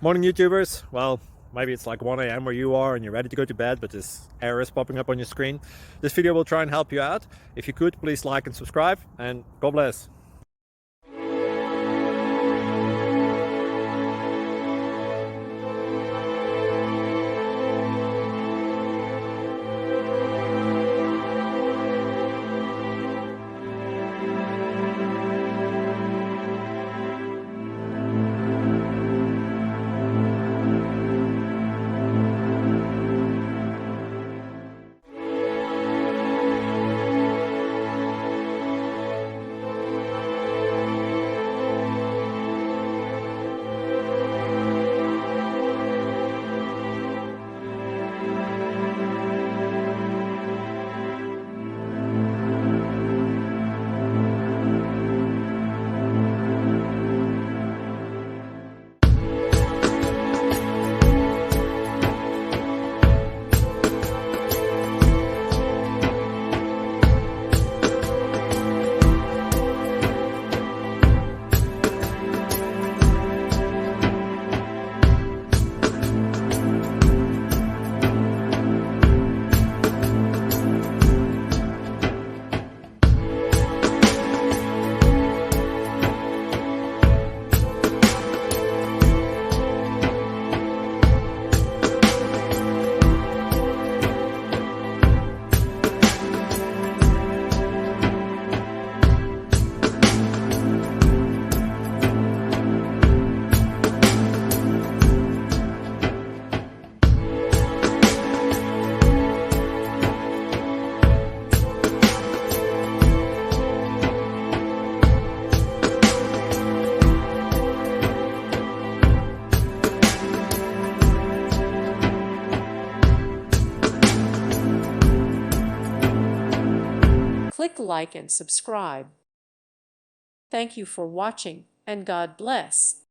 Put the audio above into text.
Morning YouTubers. Well, maybe it's like 1 a.m. where you are and you're ready to go to bed, but this error is popping up on your screen. This video will try and help you out. If you could, please like and subscribe, and God bless. Click like and subscribe. Thank you for watching, and God bless.